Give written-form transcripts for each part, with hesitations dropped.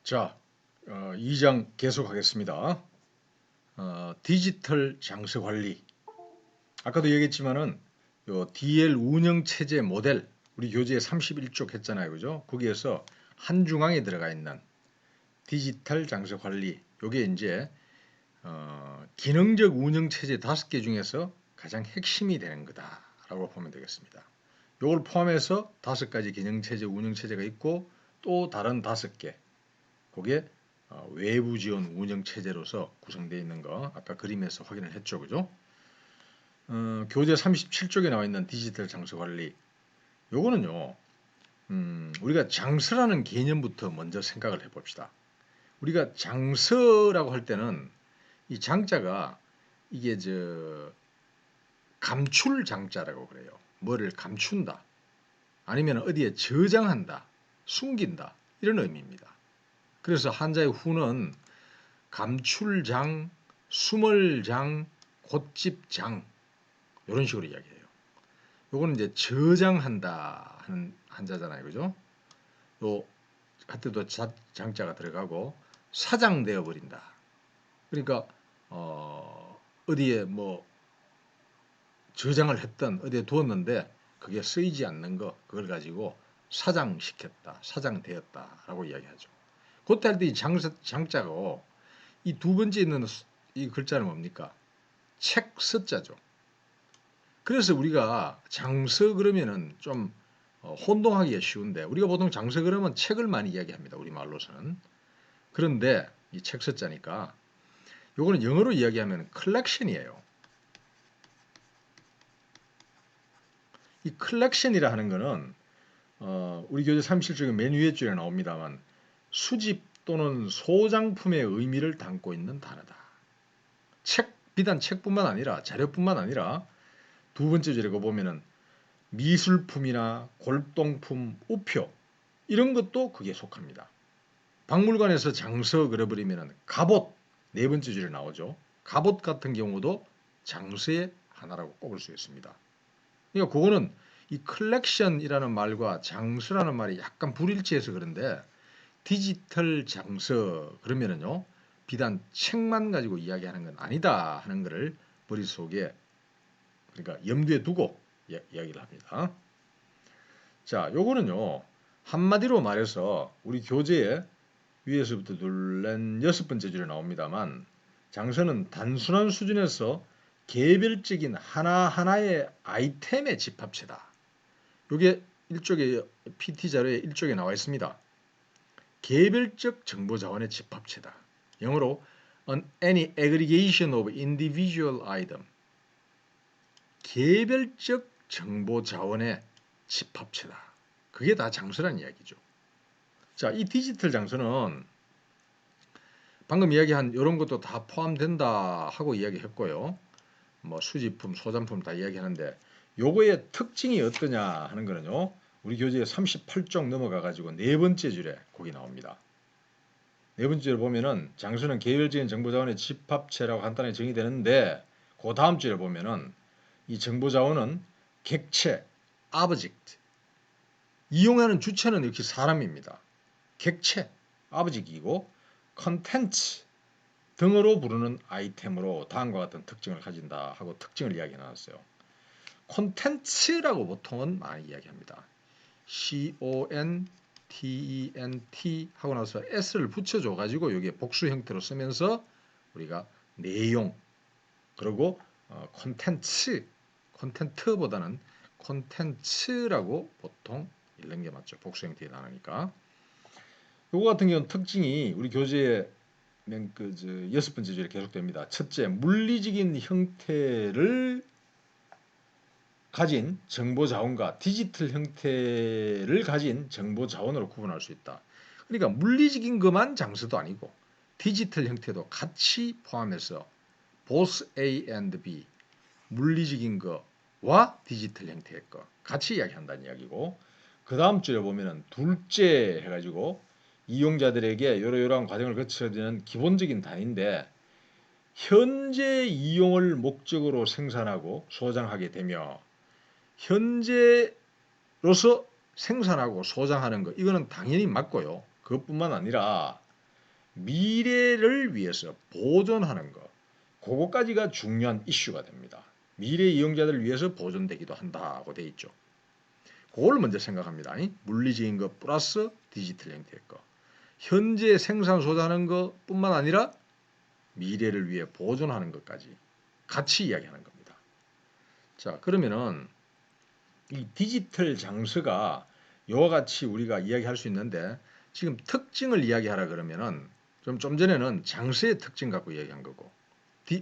자, 2장 계속하겠습니다. 디지털 장서 관리. 아까도 얘기했지만은 요 DL 운영 체제 모델 우리 교재에 31쪽 했잖아요, 그죠? 거기에서 한중앙에 들어가 있는 디지털 장서 관리. 요게 이제 기능적 운영 체제 5개 중에서 가장 핵심이 되는 거다라고 보면 되겠습니다. 요걸 포함해서 5가지 기능 체제, 운영 체제가 있고 또 다른 5개. 그게 외부 지원 운영 체제로서 구성되어 있는 거 아까 그림에서 확인을 했죠, 그죠? 교재 37쪽에 나와 있는 디지털 장서 관리. 요거는요, 우리가 장서라는 개념부터 먼저 생각을 해봅시다. 우리가 장서라고 할 때는 이 장자가 이게 감출 장자라고 그래요. 뭐를 감춘다. 아니면 어디에 저장한다. 숨긴다. 이런 의미입니다. 그래서 한자의 후는 감출장, 수몰장, 곧집장 이런 식으로 이야기해요. 요거는 이제 저장한다 하는 한자잖아요, 그죠? 요 그때도 장자가 들어가고 사장되어 버린다. 그러니까 어디에 뭐 저장을 했던 어디에 두었는데 그게 쓰이지 않는 거 그걸 가지고 사장시켰다, 사장되었다라고 이야기하죠. 그때 할 때 이 장자고 이 두 번째 있는 이 글자는 뭡니까? 책 서자죠. 그래서 우리가 장서 그러면은 좀 혼동하기가 쉬운데 우리가 보통 장서 그러면 책을 많이 이야기합니다. 우리 말로서는. 그런데 이 책 서자니까 요거는 영어로 이야기하면 컬렉션이에요. 이 컬렉션이라 하는 거는 우리 교재 37쪽에 맨 위에 줄에 나옵니다만 수집 또는 소장품의 의미를 담고 있는 단어다. 비단 책뿐만 아니라 자료뿐만 아니라 두 번째 줄에 보면은 미술품이나 골동품, 우표 이런 것도 그게 속합니다. 박물관에서 장서 그려버리면 갑옷 네 번째 줄에 나오죠. 갑옷 같은 경우도 장서의 하나라고 꼽을 수 있습니다. 그러니까 그거는 이 컬렉션이라는 말과 장서라는 말이 약간 불일치해서 그런데 디지털 장서 그러면은요 비단 책만 가지고 이야기하는 건 아니다 하는 것을 머릿속에 그러니까 염두에 두고 이야기를 합니다. 자, 요거는요 한마디로 말해서 우리 교재에 위에서부터 둘렌 6번째 줄에 나옵니다만 장서는 단순한 수준에서 개별적인 하나하나의 아이템의 집합체다. 요게 일종의 PT 자료에 일종에 나와 있습니다. 개별적 정보 자원의 집합체다. 영어로 any aggregation of individual item. 개별적 정보 자원의 집합체다. 그게 다 장서란 이야기죠. 자, 이 디지털 장서는 방금 이야기한 이런 것도 다 포함된다 하고 이야기했고요. 뭐 수집품, 소장품 다 이야기하는데 요거의 특징이 어떠냐 하는 거는요. 우리 교재에 38쪽 넘어가 가지고 네 번째 줄에 거기 나옵니다. 네 번째 줄에 보면은 장서는 개별적인 정보자원의 집합체라고 간단하게 정의되는데 그 다음 줄에 보면은 이 정보자원은 객체, object 이용하는 주체는 역시 사람입니다. 객체, object이고 컨텐츠 등으로 부르는 아이템으로 다음과 같은 특징을 가진다 하고 특징을 이야기 나눴어요. 콘텐츠라고 보통은 많이 이야기합니다. C-O-N-T-E-N-T 하고 나서 S를 붙여줘 가지고 이게 복수 형태로 쓰면서 우리가 내용 그리고 콘텐트보다는 콘텐츠라고 보통 읽는 게 맞죠. 복수 형태에 나누니까. 요거 같은 경우는 특징이 우리 교재에 여섯 번째 줄에 계속됩니다. 첫째, 물리적인 형태를 가진 정보 자원과 디지털 형태를 가진 정보 자원으로 구분할 수 있다. 그러니까 물리적인 것만 장서도 아니고 디지털 형태도 같이 포함해서 both A and B 물리적인 것과 디지털 형태의 것 같이 이야기한다는 이야기고 그 다음 줄에 보면은 둘째 해가지고 이용자들에게 이러이러한 과정을 거쳐야 되는 기본적인 단위인데 현재 이용을 목적으로 생산하고 소장하게 되며 현재로서 생산하고 소장하는 것 이거는 당연히 맞고요. 그것뿐만 아니라 미래를 위해서 보존하는 거, 그거까지가 중요한 이슈가 됩니다. 미래 이용자들을 위해서 보존되기도 한다고 돼 있죠. 그걸 먼저 생각합니다. 물리적인 거 플러스 디지털 형태의 거. 현재 생산 소비하는 것뿐만 아니라 미래를 위해 보존하는 것까지 같이 이야기하는 겁니다. 자, 그러면은 이 디지털 장서가 이와 같이 우리가 이야기할 수 있는데, 지금 특징을 이야기하라 그러면은 좀 전에는 장서의 특징 갖고 이야기한 거고,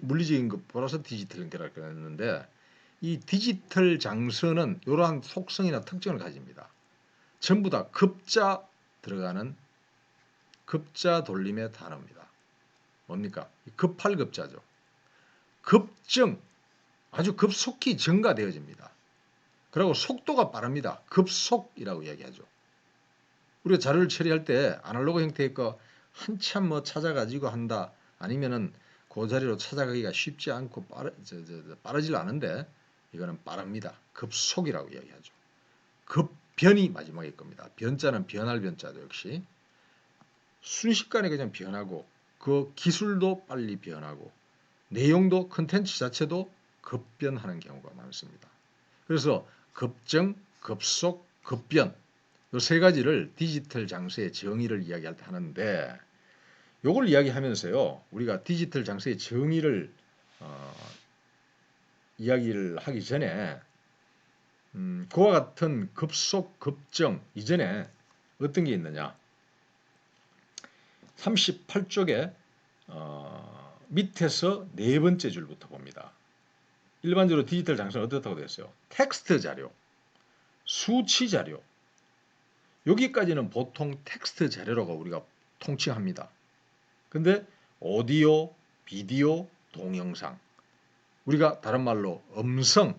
물리적인 것 플러스 디지털 형태라고 했는데, 이 디지털 장서는 이러한 속성이나 특징을 가집니다. 전부 다 급자 들어가는 급자 돌림의 단어입니다. 뭡니까? 급할 급자죠. 급증, 아주 급속히 증가되어집니다. 그리고 속도가 빠릅니다. 급속이라고 이야기하죠. 우리가 자료를 처리할 때 아날로그 형태의 거 한참 찾아가지고 한다, 아니면은 그 자리로 찾아가기가 쉽지 않고 빠르질 않은데, 이거는 빠릅니다. 급속이라고 이야기하죠. 급변이 마지막일 겁니다. 변자는 변할 변자죠. 역시 순식간에 그냥 변하고, 그 기술도 빨리 변하고, 내용도 컨텐츠 자체도 급변하는 경우가 많습니다. 그래서 급증, 급속, 급변, 이 세 가지를 디지털 장서의 정의를 이야기할 때 하는데, 이걸 이야기하면서요, 우리가 디지털 장서의 정의를 이야기를 하기 전에 그와 같은 급속, 급증 이전에 어떤 게 있느냐, 38쪽에 밑에서 네 번째 줄부터 봅니다. 일반적으로 디지털 장서는 어떻다고 되어 있어요? 텍스트 자료, 수치 자료, 여기까지는 보통 텍스트 자료라고 우리가 통칭합니다. 근데 오디오, 비디오, 동영상, 우리가 다른 말로 음성,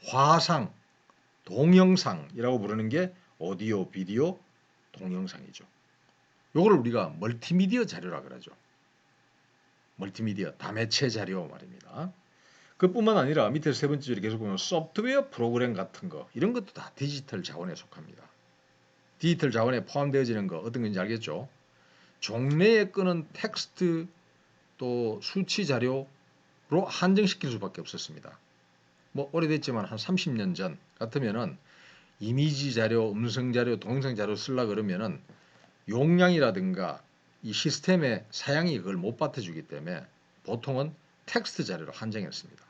화상, 동영상이라고 부르는 게 오디오, 비디오, 동영상이죠. 요거를 우리가 멀티미디어 자료라 그러죠. 멀티미디어, 다매체 자료 말입니다. 그뿐만 아니라 밑에 세 번째 줄에 계속 보면 소프트웨어 프로그램 같은 거, 이런 것도 다 디지털 자원에 속합니다. 디지털 자원에 포함되어지는 거 어떤 건지 알겠죠? 종래에 끄는 텍스트 또 수치 자료로 한정시킬 수밖에 없었습니다. 뭐 오래됐지만 한 30년 전 같으면은 이미지 자료, 음성 자료, 동영상 자료 쓰려 그러면은 용량이라든가 이 시스템의 사양이 그걸 못 받쳐주기 때문에 보통은 텍스트 자료로 한정했습니다.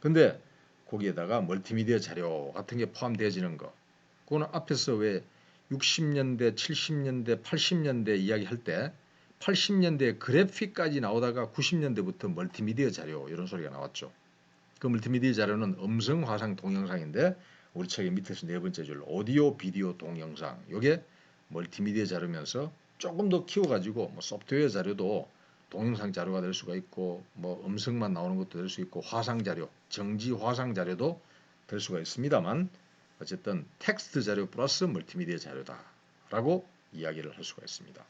근데 거기에다가 멀티미디어 자료 같은 게 포함되어지는 거, 그거는 앞에서 왜 60년대, 70년대, 80년대 이야기할 때 80년대 그래픽까지 나오다가 90년대부터 멀티미디어 자료 이런 소리가 나왔죠. 그 멀티미디어 자료는 음성, 화상, 동영상인데 우리 책의 밑에서 네 번째 줄 오디오, 비디오, 동영상, 이게 멀티미디어 자료면서 조금 더 키워가지고 뭐 소프트웨어 자료도 동영상 자료가 될 수가 있고, 뭐 음성만 나오는 것도 될 수 있고, 화상 자료, 정지 화상 자료도 될 수가 있습니다만, 어쨌든 텍스트 자료 플러스 멀티미디어 자료다라고 이야기를 할 수가 있습니다.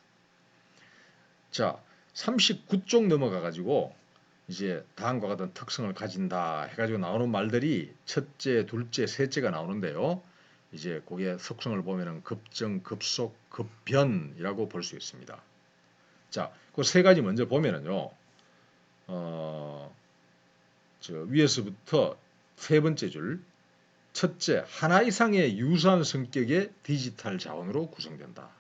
자, 39쪽 넘어가 가지고 이제 다음과 같은 특성을 가진다 해가지고 나오는 말들이 첫째, 둘째, 셋째가 나오는데요. 이제 그게 특성을 보면은 급증, 급속, 급변이라고 볼 수 있습니다. 자, 그 세 가지 먼저 보면은요. 위에서부터 세 번째 줄, 첫째, 하나 이상의 유사한 성격의 디지털 자원으로 구성된다.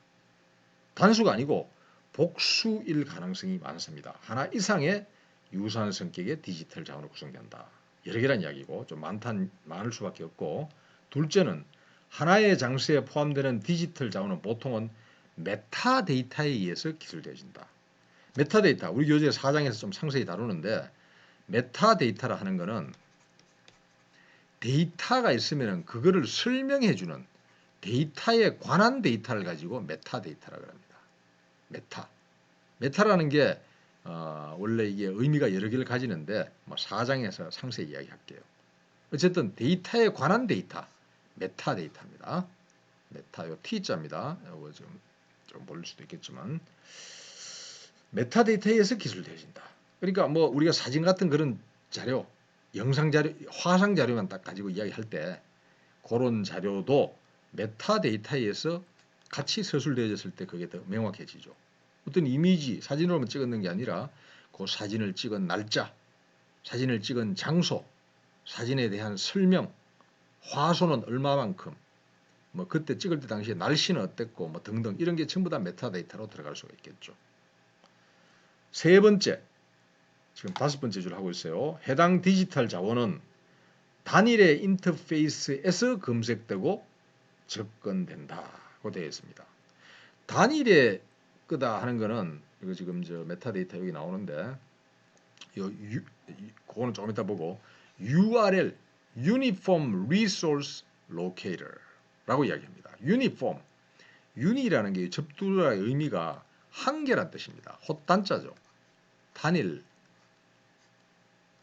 단수가 아니고 복수일 가능성이 많습니다. 하나 이상의 유사한 성격의 디지털 자원으로 구성된다. 여러 개란 이야기고 좀 많을 수밖에 없고, 둘째는 하나의 장소에 포함되는 디지털 자원은 보통은 메타데이터에 의해서 기술되어진다. 메타데이터, 우리 교재 4장에서 좀 상세히 다루는데, 메타데이터라 하는 거는 데이터가 있으면 그거를 설명해주는 데이터에 관한 데이터를 가지고 메타데이터라고 합니다. 메타라는 게 원래 이게 의미가 여러 개를 가지는데 뭐 4장에서 상세히 이야기할게요. 어쨌든 데이터에 관한 데이터, 메타데이터입니다. 메타, 요 T자입니다. 이거 좀 모를 수도 있겠지만 메타데이터에 의해서 기술되어진다. 그러니까 뭐 우리가 사진 같은 그런 자료, 영상 자료, 화상 자료만 딱 가지고 이야기할 때 그런 자료도 메타데이터에 의해서 같이 서술되어졌을 때 그게 더 명확해지죠. 어떤 이미지, 사진으로만 찍었는 게 아니라 그 사진을 찍은 날짜, 사진을 찍은 장소, 사진에 대한 설명, 화소는 얼마만큼, 뭐 그때 찍을 때 당시에 날씨는 어땠고 뭐 등등 이런 게 전부 다 메타데이터로 들어갈 수가 있겠죠. 세 번째, 지금 다섯 번째 줄 하고 있어요. 해당 디지털 자원은 단일의 인터페이스에서 검색되고 접근된다고 되어 있습니다. 단일의 끄다 하는 거는 이거 지금 저 메타데이터 여기 나오는데 그거는 조금 이따 보고 URL Uniform Resource Locator라고 이야기합니다. Uniform, uni라는 게 접두라의 의미가 한계란 뜻입니다. 헛단자죠. 단일,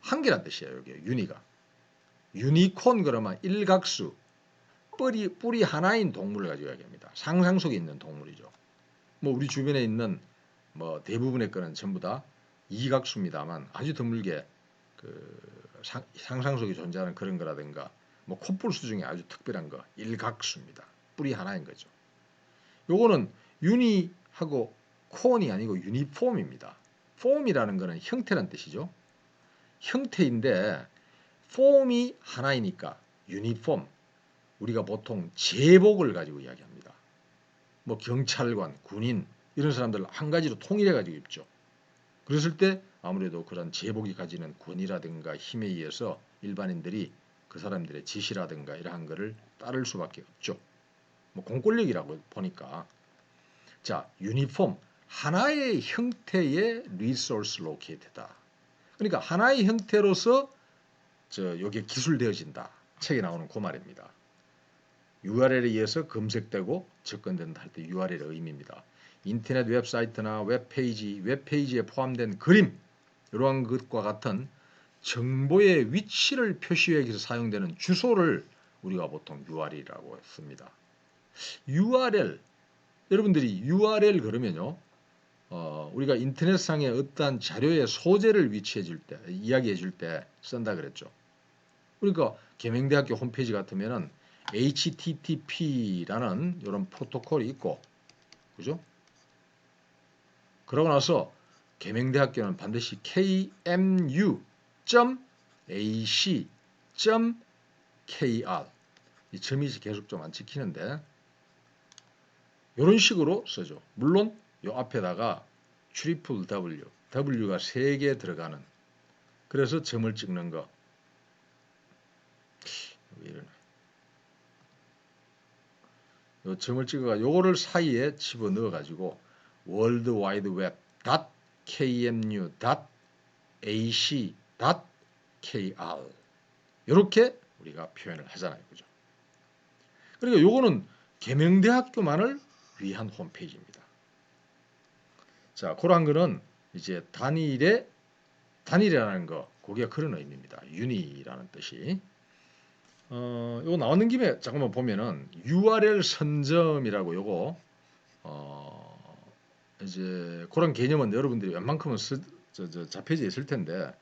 한계란 뜻이에요. 여기 uni가. 유니콘 그러면 일각수, 뿌리 하나인 동물을 가지고 이야기합니다. 상상 속에 있는 동물이죠. 뭐 우리 주변에 있는 뭐 대부분의 거는 전부 다 이각수입니다만 아주 드물게 그 상상 속에 존재하는 그런 거라든가 뭐 콧불수 중에 아주 특별한 거 일각수입니다. 뿌리 하나인 거죠. 요거는 유니하고 콘이 아니고 유니폼입니다. 폼이라는 거는 형태란 뜻이죠. 형태인데 폼이 하나이니까 유니폼, 우리가 보통 제복을 가지고 이야기합니다. 뭐 경찰관, 군인 이런 사람들 한 가지로 통일해 가지고 입죠. 그랬을 때 아무래도 그런 제복이 가지는 권위라든가 힘에 의해서 일반인들이 그 사람들의 지시라든가 이러한 거를 따를 수밖에 없죠. 뭐 공권력이라고 보니까. 자, 유니폼, 하나의 형태의 리소스 로케이트다. 그러니까 하나의 형태로서 요게 기술되어진다. 책에 나오는 그 말입니다. URL에 의해서 검색되고 접근된다 할 때 URL의 의미입니다. 인터넷 웹사이트나 웹페이지에 포함된 그림 이러한 것과 같은 정보의 위치를 표시하기 위해서 사용되는 주소를 우리가 보통 URL이라고 씁니다. URL, 여러분들이 URL 그러면요, 우리가 인터넷상의 어떠한 자료의 소재를 위치해 줄 때, 이야기해 줄 때 쓴다 그랬죠. 그러니까 계명대학교 홈페이지 같으면은 HTTP라는 이런 프로토콜이 있고, 그죠? 그러고 나서 계명대학교는 반드시 kmu.ac.kr 이 점이 계속 좀 안 찍히는데 이런 식으로 쓰죠. 물론 이 앞에다가 트리플 W, W가 3개 들어가는 그래서 점을 찍는 거. 왜 이러나? 요 점을 찍어가 요거를 사이에 집어 넣어 가지고 worldwideweb.kmu.ac.kr 이렇게 우리가 표현을 하잖아요. 그죠? 그러니까 요거는 계명대학교만을 위한 홈페이지입니다. 자, 그러한 거는 이제 단일이라는 거, 그게 그런 의미입니다. 유니라는 뜻이. 요거 나오는 김에 잠깐만 보면은 URL 선점이라고 요거 이제 그런 개념은 여러분들이 웬만큼은 잡혀져 있을 텐데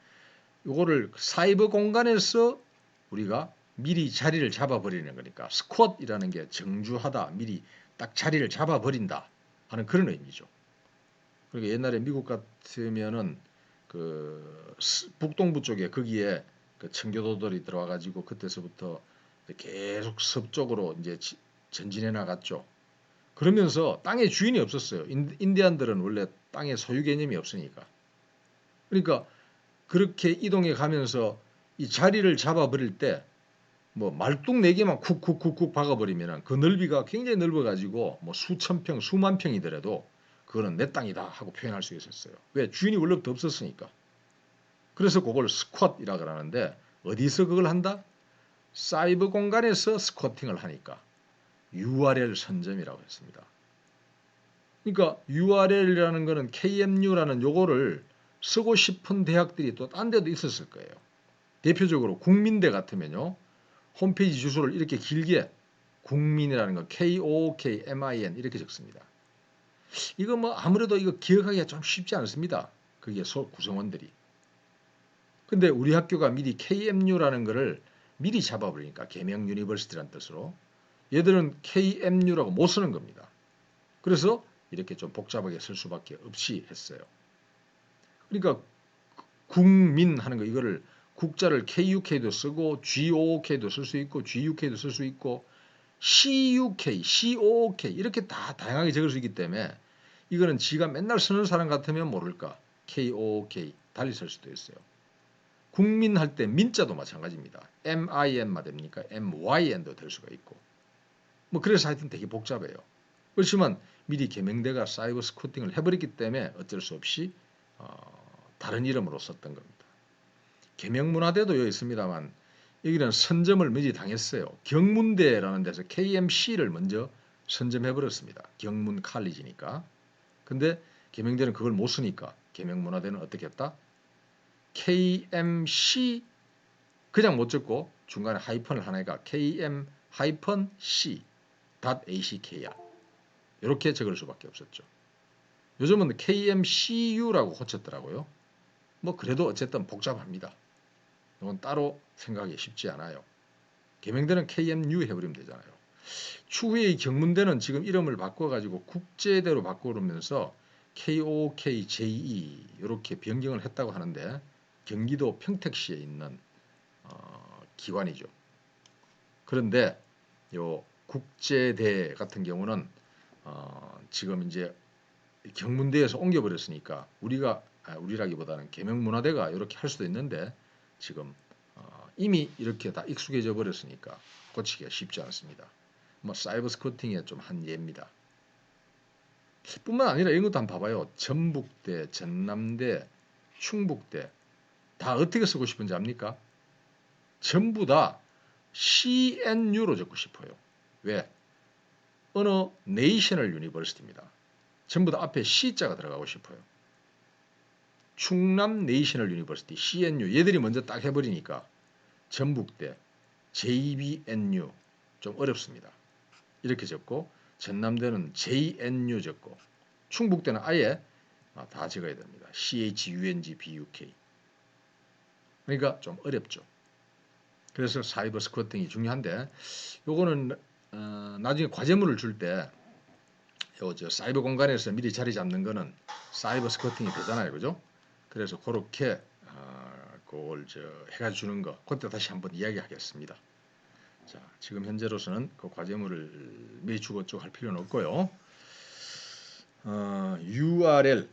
요거를 사이버 공간에서 우리가 미리 자리를 잡아버리는 거니까 스쿼트이라는 게 정주하다, 미리 딱 자리를 잡아버린다 하는 그런 의미죠. 그러니까 옛날에 미국 같으면은 그 북동부 쪽에 거기에 그 청교도들이 들어와 가지고 그때서부터 계속 서쪽으로 이제 전진해 나갔죠. 그러면서 땅의 주인이 없었어요. 인디안들은 원래 땅의 소유 개념이 없으니까. 그러니까 그렇게 이동해 가면서 이 자리를 잡아버릴 때 뭐 말뚝 4개만 쿡쿡쿡쿡 박아버리면 그 넓이가 굉장히 넓어가지고 뭐 수천 평, 수만 평이더라도 그거는 내 땅이다 하고 표현할 수 있었어요. 왜? 주인이 원래부터 없었으니까. 그래서 그걸 스쿼트이라 그러는데 어디서 그걸 한다? 사이버 공간에서 스쿼팅을 하니까 URL 선점이라고 했습니다. 그러니까 URL이라는 거는 KMU라는 요거를 쓰고 싶은 대학들이 또 딴 데도 있었을 거예요. 대표적으로 국민대 같으면요. 홈페이지 주소를 이렇게 길게 국민이라는 거 KOKMIN 이렇게 적습니다. 이거 뭐 아무래도 이거 기억하기가 좀 쉽지 않습니다. 그게 구성원들이. 근데 우리 학교가 미리 KMU라는 거를 미리 잡아버리니까 계명 유니버시티라는 뜻으로 얘들은 KMU라고 못 쓰는 겁니다. 그래서 이렇게 좀 복잡하게 쓸 수밖에 없이 했어요. 그러니까 국민 하는 거 이거를 국자를 KUK도 쓰고 GOOK도 쓸 수 있고 GUK도 쓸 수 있고 CUK, COOK 이렇게 다 다양하게 적을 수 있기 때문에 이거는 지가 맨날 쓰는 사람 같으면 모를까 KOOK 달리 쓸 수도 있어요. 국민 할 때 민자도 마찬가지입니다. MIN만 됩니까? MYN도 될 수가 있고 뭐 그래서 하여튼 되게 복잡해요. 그렇지만 미리 계명대가 사이버 스쿼팅을 해버렸기 때문에 어쩔 수 없이 다른 이름으로 썼던 겁니다. 계명문화대도 여기 있습니다만 여기는 선점을 미리 당했어요. 경문대라는 데서 KMC를 먼저 선점해버렸습니다. 경문 칼리지니까. 근데 계명대는 그걸 못 쓰니까 계명문화대는 어떻게 했다? KMC 그냥 못 적고 중간에 하이펀을 하나 해가 KM-C.ACKR 이렇게 적을 수밖에 없었죠. 요즘은 KMCU라고 고쳤더라고요. 뭐 그래도 어쨌든 복잡합니다. 이건 따로 생각하기 쉽지 않아요. 계명대는 KMU 해버리면 되잖아요. 추후에 이 경문대는 지금 이름을 바꿔가지고 국제대로 바꾸면서 KOKJE 이렇게 변경을 했다고 하는데 경기도 평택시에 있는 기관이죠. 그런데 요 국제대 같은 경우는 지금 이제 경문대에서 옮겨버렸으니까 우리라기보다는 계명문화대가 이렇게 할 수도 있는데 지금 이미 이렇게 다 익숙해져 버렸으니까 고치기가 쉽지 않습니다. 뭐 사이버 스쿼팅의 좀 한 예입니다. 뿐만 아니라 이런 것도 한번 봐봐요. 전북대, 전남대, 충북대 다 어떻게 쓰고 싶은지 압니까? 전부 다 CNU로 적고 싶어요. 왜? 어느 네이셔널 유니버시티입니다. 전부 다 앞에 C자가 들어가고 싶어요. 충남 네이셔널 유니버시티 CNU 얘들이 먼저 딱 해버리니까 전북대 JBNU 좀 어렵습니다. 이렇게 적고 전남대는 JNU 적고 충북대는 아예 다 적어야 됩니다. CHUNGBUK 그러니까 좀 어렵죠. 그래서 사이버 스쿼팅이 중요한데 요거는 나중에 과제물을 줄 때 사이버 공간에서 미리 자리 잡는 거는 사이버 스쿼팅이 되잖아요. 그죠? 그래서 그렇게 그걸 해가 주는 거 그때 다시 한번 이야기하겠습니다. 자, 지금 현재로서는 그 과제물을 미리 주고 쭉 할 필요는 없고요. URL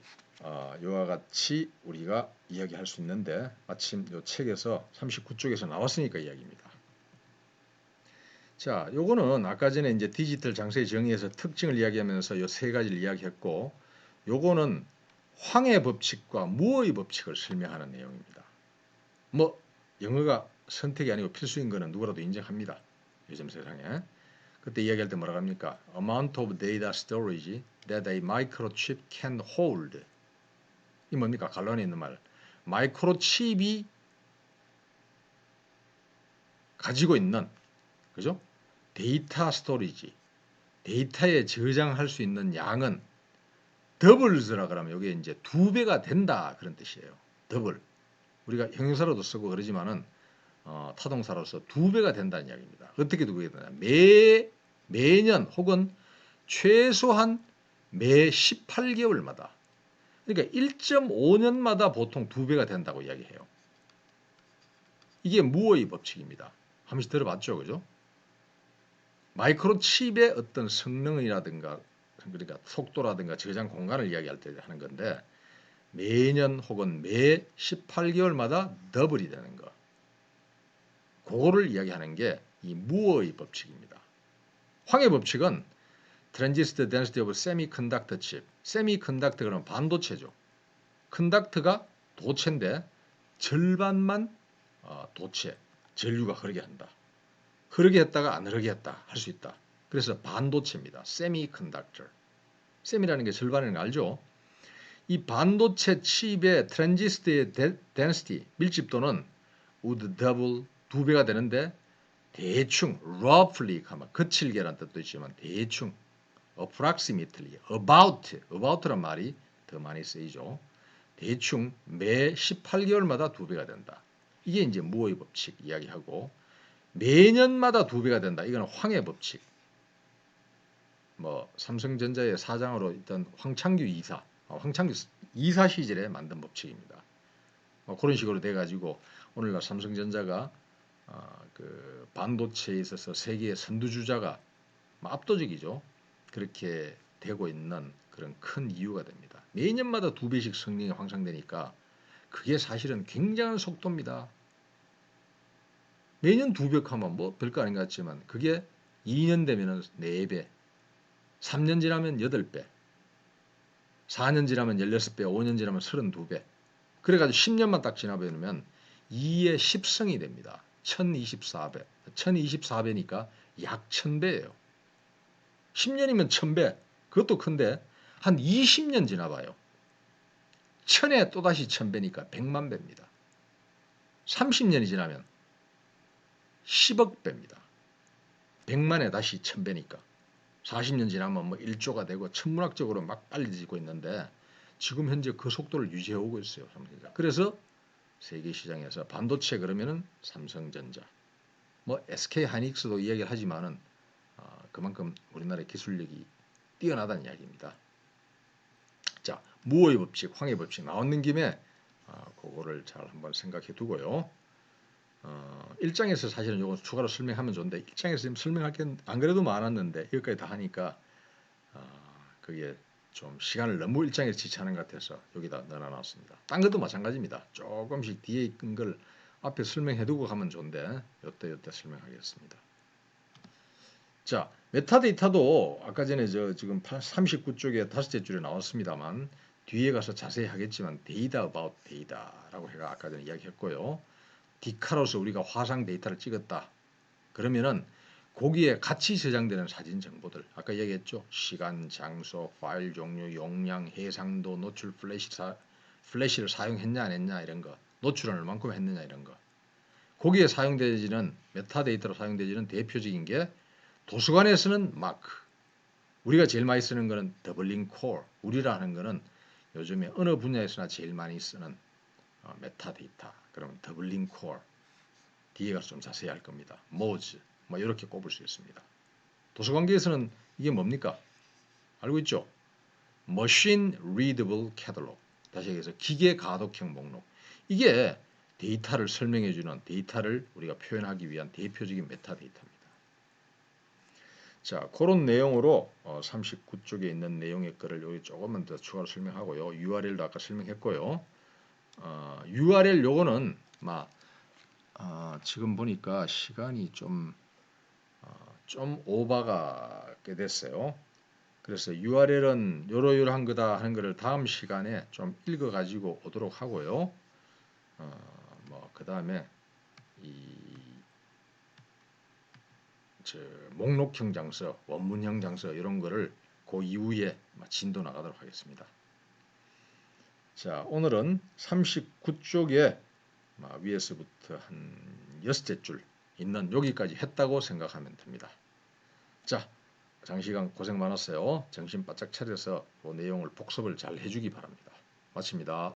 이와 같이 우리가 이야기할 수 있는데 마침 이 책에서 39쪽에서 나왔으니까 이야기입니다. 자, 요거는 아까 전에 이제 디지털 장소의 정의에서 특징을 이야기하면서 요 세 가지를 이야기했고, 요거는 황해 법칙과 무어의 법칙을 설명하는 내용입니다. 뭐 영어가 선택이 아니고 필수인 거는 누구라도 인정합니다. 요즘 세상에. 그때 이야기할 때 뭐라고 합니까? Amount of data storage that a microchip can hold. 이 뭡니까? 갈론에 있는 말. 마이크로칩이 가지고 있는 그죠? 데이터 스토리지, 데이터에 저장할 수 있는 양은 더블즈라 그러면 이게 이제 2배가 된다 그런 뜻이에요. 더블. 우리가 형용사로도 쓰고 그러지만은 타동사로서 2배가 된다는 이야기입니다. 어떻게 2배가 되냐? 매년 혹은 최소한 매 18개월마다 그러니까 1.5년마다 보통 2배가 된다고 이야기해요. 이게 무어의 법칙입니다. 한 번씩 들어봤죠, 그죠? 마이크로칩의 어떤 성능이라든가 그러니까 속도라든가 저장 공간을 이야기할 때 하는 건데 매년 혹은 매 18개월마다 더블이 되는 거. 그거를 이야기하는 게 이 무어의 법칙입니다. 황해 법칙은 Transistor Density of Semiconductor Chip. 세미컨덕터 그러면 반도체죠. 컨덕터가 도체인데 절반만 도체, 전류가 흐르게 한다. 흐르게 했다가 안 흐르게 했다 할 수 있다. 그래서 반도체입니다. 세미컨덕터. 셈이라는 게 절반이라는 거 알죠? 이 반도체 칩의 트랜지스터의 density, 밀집도는 would double 2배가 되는데 대충 roughly 가만 거칠게란 뜻도 있지만 대충 approximately about란 말이 더 많이 쓰이죠. 대충 매 18개월마다 2배가 된다. 이게 이제 무어의 법칙 이야기하고 매년마다 2배가 된다. 이건 황해 법칙. 뭐 삼성전자의 사장으로 있던 황창규 이사, 황창규 이사 시절에 만든 법칙입니다. 그런 식으로 돼가지고 오늘날 삼성전자가 그 반도체에 있어서 세계의 선두주자가 압도적이죠. 그렇게 되고 있는 그런 큰 이유가 됩니다. 매년마다 2배씩 성능이 향상되니까 그게 사실은 굉장한 속도입니다. 매년 2배 하면 뭐 별거 아닌 것 같지만 그게 2년 되면 4배, 3년 지나면 8배, 4년 지나면 16배, 5년 지나면 32배. 그래가지고 10년만 딱 지나버리면 2의 10승이 됩니다. 1024배. 1024배니까 약 1000배예요. 10년이면 1000배. 그것도 큰데 한 20년 지나봐요. 1000에 또다시 1000배니까 100만 배입니다. 30년이 지나면 10억 배입니다. 100만에 다시 1000배니까. 40년 지나면 뭐 1조가 되고 천문학적으로 막 빨리지고 있는데 지금 현재 그 속도를 유지해 오고 있어요. 삼성전자. 그래서 세계 시장에서 반도체 그러면은 삼성전자, 뭐 SK 하이닉스도 이야기를 하지만은 그만큼 우리나라의 기술력이 뛰어나다는 이야기입니다. 자, 무어의 법칙, 황의 법칙 나오는 김에 그거를 잘 한번 생각해 두고요. 1장에서 사실은 이거 추가로 설명하면 좋은데 1장에서 지금 설명할 게 안 그래도 많았는데 여기까지 다 하니까 그게 좀 시간을 너무 1장에서 지체하는 것 같아서 여기다 넣어놨습니다. 딴 것도 마찬가지입니다. 조금씩 뒤에 있는 걸 앞에 설명해두고 가면 좋은데 이때 설명하겠습니다. 자, 메타데이터도 아까 전에 지금 39쪽에 5째 줄에 나왔습니다만 뒤에 가서 자세히 하겠지만 데이터 about 데이터라고 해가 아까 전에 이야기했고요. 디카로서 우리가 화상 데이터를 찍었다. 그러면은 거기에 같이 저장되는 사진 정보들 아까 얘기했죠. 시간, 장소, 파일 종류, 용량, 해상도, 노출 플래시를 사용했냐 안 했냐 이런 거, 노출을 얼만큼 했느냐 이런 거. 거기에 사용되지는 메타데이터로 사용되지는 대표적인 게 도서관에서는 마크. 우리가 제일 많이 쓰는 거는 더블링 콜. 우리라는 거는 요즘에 어느 분야에서나 제일 많이 쓰는 메타데이터. 그러면 더블링 콜. 뒤에 가서 좀 자세히 할 겁니다. 모즈. 뭐 이렇게 꼽을 수 있습니다. 도서관계에서는 이게 뭡니까? 알고 있죠? Machine Readable Catalog. 다시 얘기해서 기계 가독형 목록. 이게 데이터를 설명해주는 데이터를 우리가 표현하기 위한 대표적인 메타데이터입니다. 자, 그런 내용으로 39쪽에 있는 내용의 거를 여기 조금만 더 추가로 설명하고요. URL도 아까 설명했고요. URL 요거는 지금 보니까 시간이 좀 오버가 꽤 됐어요. 그래서 URL은 요러요러한 거다 하는 거를 다음 시간에 좀 읽어가지고 오도록 하고요. 그 다음에 목록형 장서, 원문형 장서 이런 거를 그 이후에 진도 나가도록 하겠습니다. 자, 오늘은 39쪽에 위에서부터 한 6째 줄 있는 여기까지 했다고 생각하면 됩니다. 자, 장시간 고생 많았어요. 정신 바짝 차려서 그 내용을 복습을 잘 해주기 바랍니다. 마칩니다.